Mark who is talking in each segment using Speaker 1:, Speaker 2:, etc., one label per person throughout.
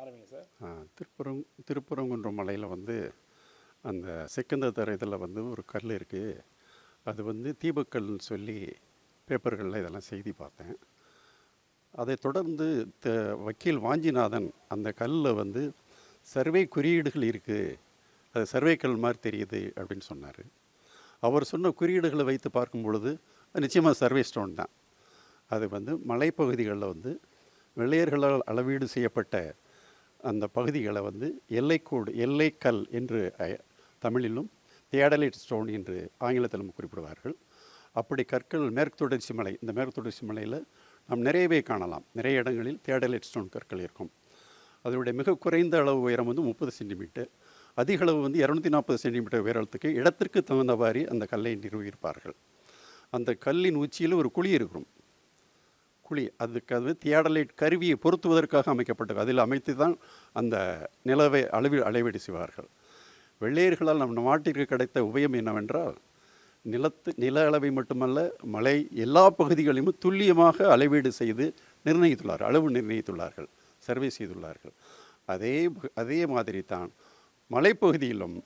Speaker 1: ஆரம்பிங்க சார்.
Speaker 2: திருப்பரங்குன்றம் மலையில் வந்து அந்த செக்கந்தர் இதில் வந்து ஒரு கல் இருக்குது. அது வந்து தீபக்கல்னு சொல்லி பேப்பர்களில் இதெல்லாம் செய்தி பார்த்தேன். அதை தொடர்ந்து வக்கீல் வாஞ்சிநாதன் அந்த கல்லில் வந்து சர்வே குறியீடுகள் இருக்குது, அது சர்வே கல் மாதிரி தெரியுது அப்படின்னு சொன்னார். அவர் சொன்ன குறியீடுகளை வைத்து பார்க்கும் பொழுது நிச்சயமாக சர்வே ஸ்டோன் தான். அது வந்து மலைப்பகுதிகளில் வந்து வெள்ளையர்களால் அளவீடு செய்யப்பட்ட அந்த பகுதிகளை வந்து எல்லைக்கோடு, எல்லைக்கல் என்று தமிழிலும் தியாடலைட் ஸ்டோன் என்று ஆங்கிலத்திலும் குறிப்பிடுவார்கள். அப்படி கற்கள் மேற்கு தொடர்ச்சி மலை, இந்த மேற்கு தொடர்ச்சி மலையில் நாம் நிறையவே காணலாம். நிறைய இடங்களில் தியாடலைட் ஸ்டோன் கற்கள் இருக்கும். அதனுடைய மிக குறைந்த அளவு உயரம் வந்து 30 சென்டிமீட்டர், அதிக அளவு வந்து 240 சென்டிமீட்டர் உயரத்துக்கு இடத்திற்கு தகுந்தவாறு அந்த கல்லை நிறுவியிருப்பார்கள். அந்த கல்லின் உச்சியில் ஒரு குழி இருக்கும். குழி அதுக்கு அது தியாடலைட் கருவியை பொருத்துவதற்காக அமைக்கப்பட்டது. அதில் அமைத்து தான் அந்த நிலவை அளவீடு செய்வார்கள். வெள்ளையர்களால் நம் நாட்டிற்கு கிடைத்த உபயம் என்னவென்றால், நில அளவை மட்டுமல்ல, மலை எல்லா பகுதிகளையும் துல்லியமாக அளவீடு செய்து அளவு நிர்ணயித்துள்ளார்கள், சர்வே செய்துள்ளார்கள். அதே மாதிரி தான் மலைப்பகுதியிலும்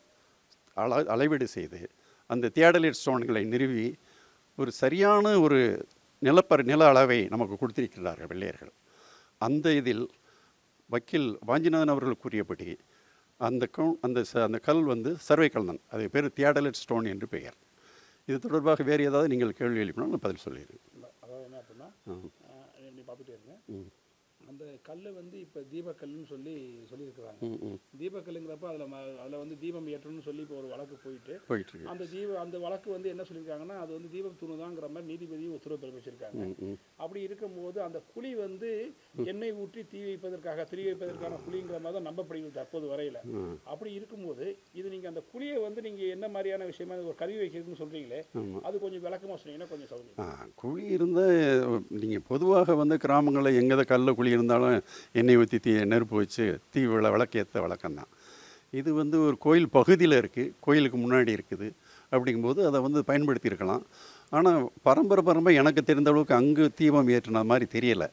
Speaker 2: அளவீடு செய்து அந்த தியாடலைட் ஸ்டோன்களை நிறுவி ஒரு சரியான ஒரு நில அளவை நமக்கு கொடுத்திருக்கிறார்கள் வெள்ளையர்கள். அந்த இதில் வக்கீல் வாஞ்சிநாதன் அவர்கள் கூறியபடி அந்த கல் வந்து சர்வே கல் தான். அது பேர் தியாடலைட் ஸ்டோன் என்று பெயர். இது தொடர்பாக வேறு ஏதாவது நீங்கள் கேள்வி எழுப்பினால் நான் பதில் சொல்லிடுறேன்.
Speaker 1: அதாவது என்ன அப்படின்னா, நீ பார்த்துட்டே இருங்க. அந்த கல் வந்து இப்போ தீபக்கல்னு சொல்லியிருக்கிறாங்க. தீபக்கல்லுங்கிறப்ப அதில் வந்து தீபம் ஏற்றணும்னு சொல்லி இப்போ ஒரு வழக்கு போயிட்டு அந்த வழக்கு வந்து என்ன சொல்லியிருக்காங்கன்னா, அது வந்து தீபம் தூணுதாங்கிற மாதிரி நீதிபதி உத்தரவு பிறப்பிச்சிருக்காங்க. அப்படி இருக்கும்போது அந்த குழி வந்து எண்ணெய் ஊற்றி தீ வைப்பதற்கான குழிங்கிற மாதிரி தான் நம்பப்படுகிறது தற்போது வரையில். அப்படி இருக்கும்போது இது நீங்கள் அந்த குழியை வந்து நீங்கள் என்ன மாதிரியான விஷயமா ஒரு கருவி வைக்கிறதுன்னு சொல்கிறீங்களே, அது கொஞ்சம் விளக்கமாக சொன்னீங்கன்னா கொஞ்சம் சௌகரியம்.
Speaker 2: குழி இருந்தால் நீங்கள் பொதுவாக வந்து கிராமங்களில் எங்கே கல்லில் குழி இருந்தாலும் எண்ணெய் ஊற்றி நெருப்பு வச்சு விளக்கேற்ற வழக்கம்தான். இது வந்து ஒரு கோயில் பகுதியில் இருக்குது, கோயிலுக்கு முன்னாடி இருக்குது. அப்படிங்கும்போது அதை வந்து பயன்படுத்தியிருக்கலாம். ஆனால் பரம்பரை எனக்கு தெரிந்த அளவுக்கு அங்கு தீபம் ஏற்றின மாதிரி தெரியலை.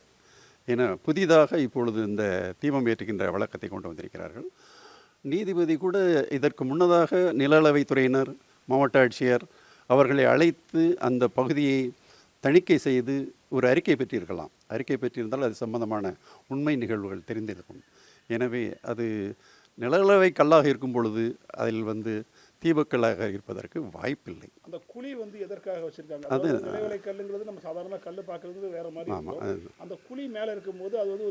Speaker 2: ஏன்னா புதிதாக இப்பொழுது இந்த தீபம் ஏற்றுகின்ற வழக்கத்தை கொண்டு வந்திருக்கிறார்கள். நீதிபதி கூட இதற்கு முன்னதாக நில அளவைத்துறையினர், மாவட்ட ஆட்சியர் அவர்களை அழைத்து அந்த பகுதியை தணிக்கை செய்து ஒரு அறிக்கை பெற்றிருக்கலாம். அறிக்கை பெற்றிருந்தால் அது சம்பந்தமான உண்மை நிகழ்வுகள் தெரிந்திருக்கும். எனவே அது நிலளவை கல்லாக இருக்கும் பொழுது அதில் வந்து தீபக்கல்லாக இருப்பதற்கு வாய்ப்பில்லை.
Speaker 1: அந்த குழி வந்து எதற்காக வச்சிருக்காங்க? அது நிலவலை கல்லுங்கிறது நம்ம சாதாரண கல் பார்க்கறது வேற மாதிரி. அந்த குழி மேலே இருக்கும்போது அது வந்து